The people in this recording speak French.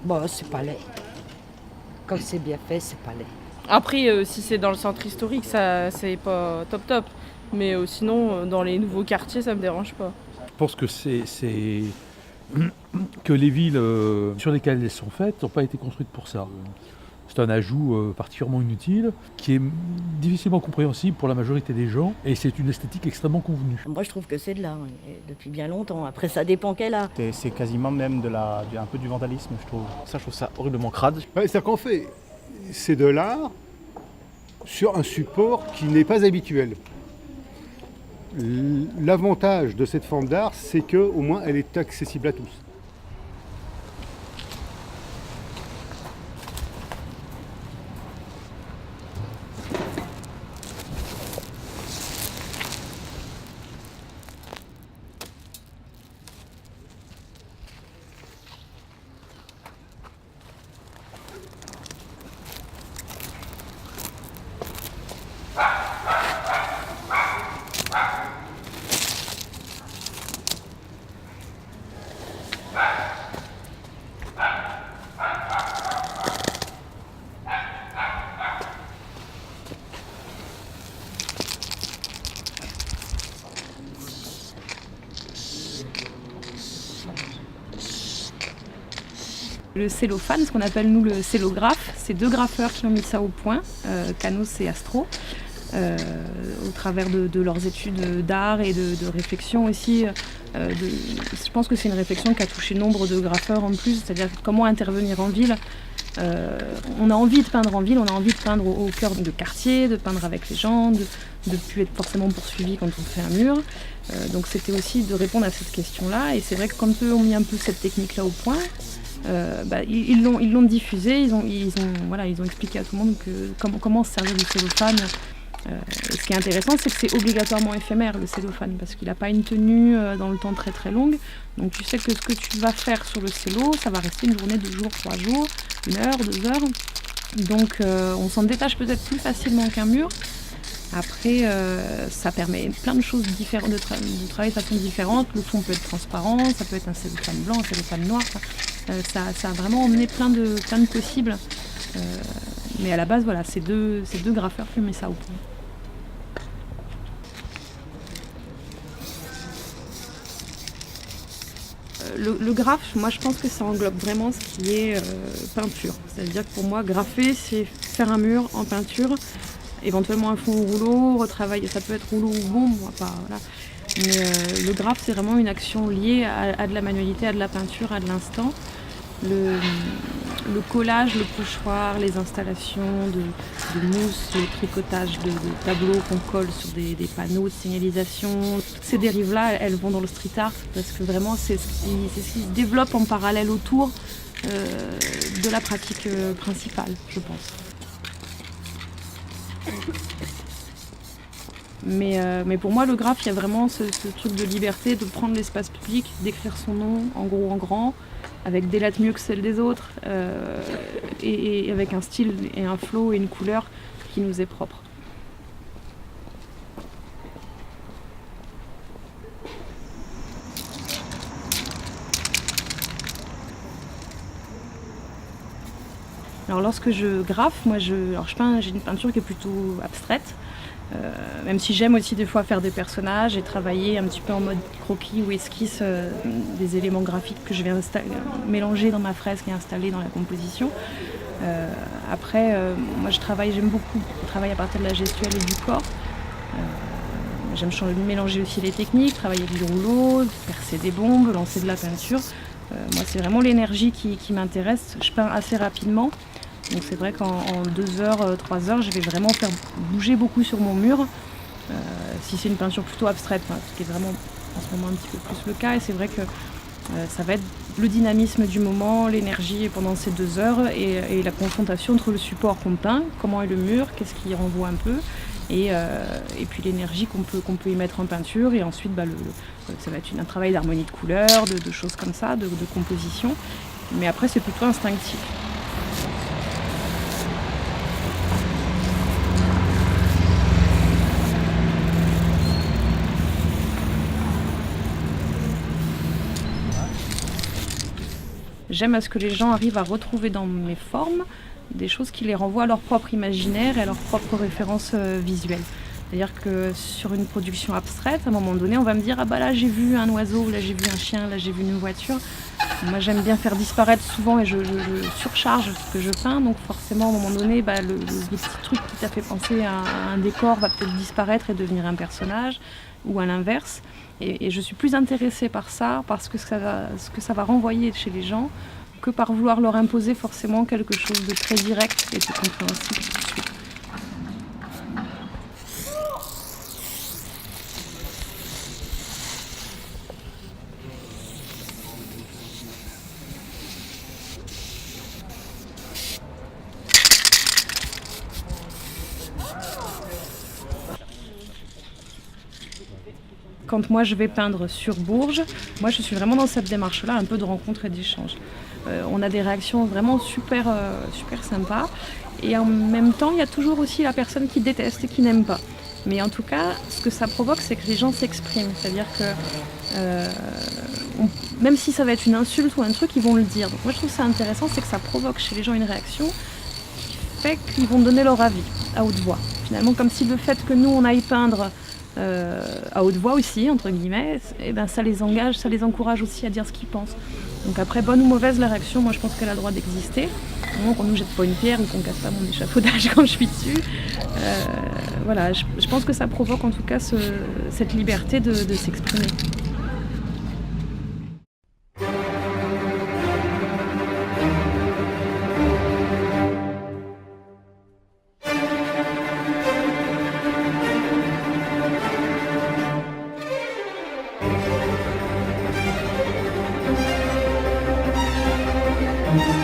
Bon, c'est pas laid. Quand c'est bien fait, c'est pas laid. Après, si c'est dans le centre historique, ça c'est pas top top. Mais sinon, dans les nouveaux quartiers, ça me dérange pas. Je pense que que les villes sur lesquelles elles sont faites n'ont pas été construites pour ça. C'est un ajout particulièrement inutile, qui est difficilement compréhensible pour la majorité des gens, et c'est une esthétique extrêmement convenue. Moi, je trouve que c'est de l'art, et depuis bien longtemps. Après, ça dépend quel art. C'est quasiment même un peu du vandalisme, je trouve. Ça, je trouve ça horriblement crade. Ouais, c'est-à-dire qu'en fait, c'est de l'art sur un support qui n'est pas habituel. L'avantage de cette forme d'art, c'est qu'au moins elle est accessible à tous. Le cellophane, ce qu'on appelle nous le cellographe, c'est deux graffeurs qui ont mis ça au point, Canos et Astro, au travers de leurs études d'art et de réflexion aussi. Je pense que c'est une réflexion qui a touché nombre de graffeurs en plus, c'est-à-dire comment intervenir en ville. On a envie de peindre en ville, on a envie de peindre au cœur de quartier, de peindre avec les gens, de ne plus être forcément poursuivi quand on fait un mur. Donc c'était aussi de répondre à cette question-là, et c'est vrai que quand eux ont mis un peu cette technique-là au point, ils l'ont diffusé, ils ont expliqué à tout le monde comment se servir du cellophane. Et ce qui est intéressant, c'est que c'est obligatoirement éphémère le cellophane, parce qu'il n'a pas une tenue dans le temps très très longue. Donc tu sais que ce que tu vas faire sur le cello, ça va rester une journée, 2 jours, 3 jours, 1 heure, 2 heures. Donc on s'en détache peut-être plus facilement qu'un mur. Après, ça permet plein de choses différentes, de travailler de façon différente. Le fond peut être transparent, ça peut être un cellophane blanc, un cellophane noir. Ça a vraiment emmené plein de possibles. Mais à la base, voilà, c'est deux graffeurs qui ont mis ça au point. Le graphe, moi je pense que ça englobe vraiment ce qui est peinture. C'est-à-dire que pour moi, graffer, c'est faire un mur en peinture, éventuellement un fond au rouleau, retravailler, ça peut être rouleau ou bombe, voilà. Mais le graphe, c'est vraiment une action liée à de la manualité, à de la peinture, à de l'instant. Le collage, le pochoir, les installations de mousse, le tricotage de tableaux qu'on colle sur des panneaux de signalisation. Toutes ces dérives-là, elles vont dans le street art parce que vraiment c'est ce qui se développe en parallèle autour de la pratique principale, je pense. Mais pour moi, le graphe, il y a vraiment ce truc de liberté, de prendre l'espace public, d'écrire son nom en gros, en grand, avec des lettres mieux que celles des autres, et avec un style et un flow et une couleur qui nous est propre. Alors lorsque je graffe, j'ai une peinture qui est plutôt abstraite. Même si j'aime aussi des fois faire des personnages et travailler un petit peu en mode croquis ou esquisse des éléments graphiques que je vais mélanger dans ma fresque et installer dans la composition. Moi j'aime beaucoup travailler à partir de la gestuelle et du corps. J'aime mélanger aussi les techniques, travailler avec du rouleau, percer des bombes, lancer de la peinture. Moi c'est vraiment l'énergie qui m'intéresse. Je peins assez rapidement. Donc c'est vrai qu'en 2 heures, 3 heures, je vais vraiment faire bouger beaucoup sur mon mur. Si c'est une peinture plutôt abstraite, ce qui est vraiment en ce moment un petit peu plus le cas. Et c'est vrai que ça va être le dynamisme du moment, l'énergie pendant ces 2 heures et la confrontation entre le support qu'on peint, comment est le mur, qu'est-ce qui renvoie un peu, et puis l'énergie qu'on peut y mettre en peinture. Et ensuite, ça va être un travail d'harmonie de couleurs, de choses comme ça, de composition. Mais après, c'est plutôt instinctif. j'aime à ce que les gens arrivent à retrouver dans mes formes des choses qui les renvoient à leur propre imaginaire et à leur propre référence visuelle. C'est-à-dire que sur une production abstraite, à un moment donné, on va me dire « Ah bah là j'ai vu un oiseau, là j'ai vu un chien, là j'ai vu une voiture ». Moi j'aime bien faire disparaître souvent et je surcharge ce que je peins, donc forcément à un moment donné, le petit truc qui t'a fait penser à un décor va peut-être disparaître et devenir un personnage, ou à l'inverse. Et je suis plus intéressée par ça, parce que ce que ça va renvoyer chez les gens, que par vouloir leur imposer forcément quelque chose de très direct et de compréhensible tout de suite. Quand moi je vais peindre sur Bourges, moi je suis vraiment dans cette démarche-là, un peu de rencontre et d'échange. On a des réactions vraiment super sympas. Et en même temps, il y a toujours aussi la personne qui déteste et qui n'aime pas. Mais en tout cas, ce que ça provoque, c'est que les gens s'expriment. C'est-à-dire que même si ça va être une insulte ou un truc, ils vont le dire. Donc moi je trouve ça intéressant, c'est que ça provoque chez les gens une réaction qui fait qu'ils vont donner leur avis à haute voix. Finalement, comme si le fait que nous on aille peindre à haute voix aussi, entre guillemets, ça les engage, ça les encourage aussi à dire ce qu'ils pensent. Donc après, bonne ou mauvaise la réaction, moi je pense qu'elle a le droit d'exister. Au moment qu'on ne nous jette pas une pierre ou qu'on ne casse pas mon échafaudage quand je suis dessus. Voilà, je pense que ça provoque en tout cas cette liberté de s'exprimer. Thank you.